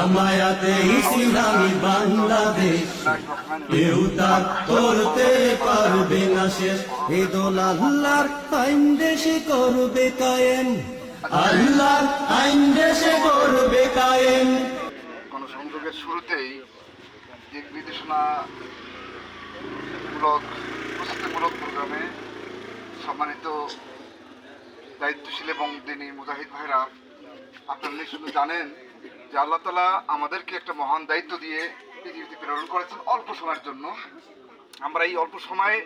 জামায়াতে ইসলামী বাংলাদেশ কেউ তা করতে পারবে না শেষ। এ দল আল্লাহর আইন দেশে করবে কায়েম, আল্লাহর আইন দেশে করবে কায়েম। গণসংযোগের শুরুতেই দিক নির্দেশনামূলক প্রস্তুতিমূলক প্রোগ্রামে সম্মানিত দায়িত্বশীল এবং দিনী মুজাহিদ ভাইরা, আপনারা নিশ্চয়ই জানেন যে আল্লাহ তাআলা আমাদেরকে একটা মহান দায়িত্ব দিয়ে পৃথিবীতে প্রেরণ করেছেন অল্প সময়ের জন্য। আমরা এই অল্প সময়ে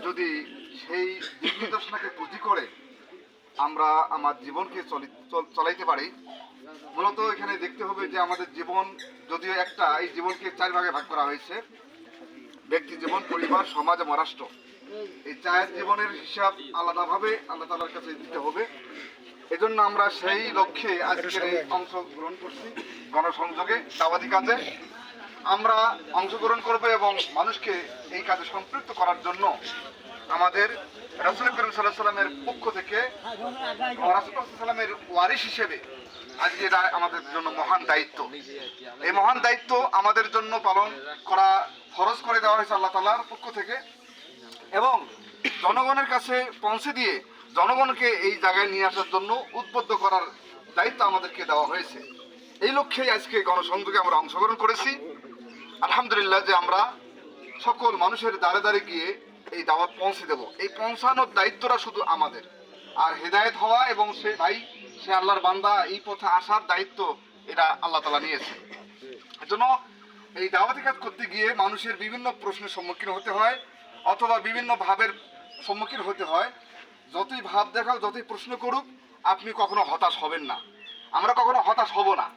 যদি সেই দিক নির্দেশনাকে পুঁজি করে আমরা আমার জীবনকে চলাইতে পারি, মূলত এখানে দেখতে হবে যে আমাদের জীবন যদিও একটা, এই জীবনকে 4 ভাগে ভাগ করা হয়েছে: ব্যক্তি জীবন, পরিবার, সমাজ এবং রাষ্ট্র। এই 4 জীবনের হিসাব আলাদাভাবে আল্লাহ তাআলার কাছে দিতে হবে। এজন্য আমরা সেই লক্ষ্যে আজকের অংশগ্রহণ করছি গণসংযোগে, দাওয়াতি কাজে আমরা অংশগ্রহণ করব এবং মানুষকে এই কাজে সম্পৃক্ত করার জন্য আমাদের রাসূল করিম সাল্লাল্লাহু আলাইহি ওয়াসাল্লামের পক্ষ থেকে রাসূল সাল্লাল্লাহু আলাইহি ওয়াসাল্লামের ওয়ারিস হিসেবে আজকে এটা আমাদের জন্য মহান দায়িত্ব। এই মহান দায়িত্ব আমাদের জন্য পালন করা ফরজ করে দেওয়া হয়েছে আল্লাহ তাআলার পক্ষ থেকে, এবং জনগণের কাছে পৌঁছে দিয়ে জনগণকে এই জায়গায় নিয়ে আসার জন্য উদ্বুদ্ধ করার দায়িত্ব আমাদেরকে দেওয়া হয়েছে। এই লক্ষ্যেই আজকে গণসংযোগে আমরা অংশগ্রহণ করেছি। আলহামদুলিল্লাহ যে আমরা সকল মানুষের দ্বারে দ্বারে গিয়ে এই দাওয়াত পৌঁছে দেব। এই পৌঁছানোর দায়িত্বটা শুধু আমাদের, আর হেদায়েত হওয়া এবং সে আল্লাহর বান্দা এই পথে আসার দায়িত্ব এটা আল্লাহ তাআলা নিয়েছে। এজন্য এই দাওয়াতি কাজ করতে গিয়ে মানুষের বিভিন্ন প্রশ্নের সম্মুখীন হতে হয় অথবা বিভিন্ন ভাবের সম্মুখীন হতে হয়। যতই ভাব দেখাও, যতই প্রশ্ন করুক, আপনি কখনো হতাশ হবেন না। আমরা কখনো হতাশ হব না।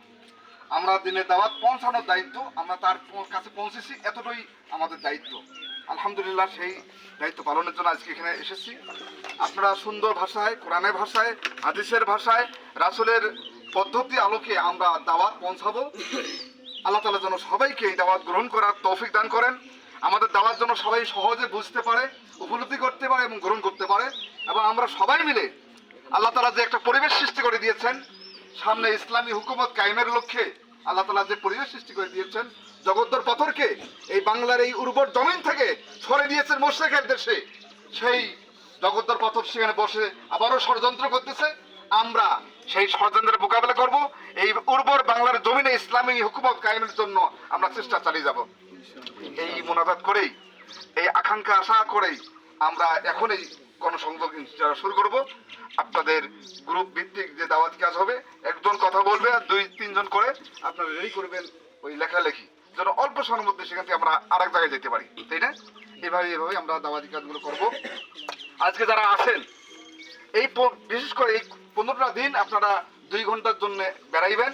আমরা দিনের দাওয়াত পৌঁছানোর দায়িত্ব, আমরা তার কাছে পৌঁছেছি, এতটাই আমাদের দায়িত্ব। আলহামদুলিল্লাহ সেই দায়িত্ব পালনের জন্য আজকে এখানে এসেছি। আপনারা সুন্দর ভাষায়, কোরআনের ভাষায়, হাদিসের ভাষায়, রাসূলের পদ্ধতি আলোকে আমরা দাওয়াত পৌঁছাবো। আল্লাহ তাআলা যেন সবাইকে এই দাওয়াত গ্রহণ করার তৌফিক দান করেন। আমাদের দাওয়াত যেন সবাই সহজে বুঝতে পারে, উপলব্ধি করতে পারে এবং গ্রহণ করতে পারে, এবং আমরা সবাই মিলে আল্লাহ তাআলা যে একটা পরিবেশ সৃষ্টি করে দিয়েছেন সামনে ইসলামী হুকুমত কায়েমের লক্ষ্যে, আল্লাহ তাআলা যে পরিবেশ সৃষ্টি করে দিয়েছেন, জগদ্দর পাথরকে এই বাংলার এই উর্বর জমিন থেকে সরে দিয়েছেন মুশরিকের দেশে, সেই জগদ্দর পাথর সেখানে বসে আবারও ষড়যন্ত্র করতেছে। আমরা সেই ষড়যন্ত্রের মোকাবেলা করব। এই উর্বর বাংলার জমিনে ইসলামী হুকুমত কায়েমের জন্য আমরা চেষ্টা চালিয়ে যাব। এই মুনাজাত করেই, এই আকাঙ্ক্ষা আশা করেই আমরা এখন এই গণসংযোগ শুরু করব। আপনাদের গ্রুপ ভিত্তিক যে দাওয়াতি কাজ হবে, একজন কথা বলবে আর 2-3 জন করে আপনারা রেডি করবেন ওই লেখালেখি, যেন অল্প সময়ের মধ্যে সেখান থেকে আমরা আরেক জায়গায় যেতে পারি, তাই না? এভাবে আমরা দাওয়াতি কাজগুলো করব। আজকে যারা আছেন, এই বিশেষ করে এই 15টা দিন আপনারা 2 ঘন্টার জন্য বেড়াইবেন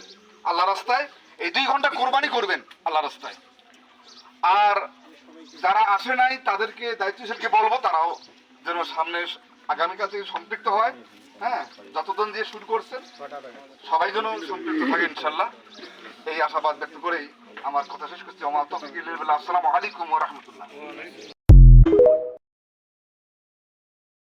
আল্লাহ রাস্তায়। এই 2 ঘন্টা কোরবানি করবেন আল্লাহ রাস্তায়। আর যারা আসে নাই তাদেরকে, দায়িত্বশীলকে বলবো তারাও যেন সামনে আগামীকাল থেকে সম্পৃক্ত হয়। হ্যাঁ, যতজন দিয়ে শুরু করছেন সবাই যেন সম্পৃক্ত থাকে ইনশাল্লাহ। এই আশাবাদ ব্যক্ত করেই আমার কথা শেষ করছি। আমার তৌফিক ইল্লা বিল্লাহ। আসসালামু আলাইকুম ওয়া রাহমাতুল্লাহ।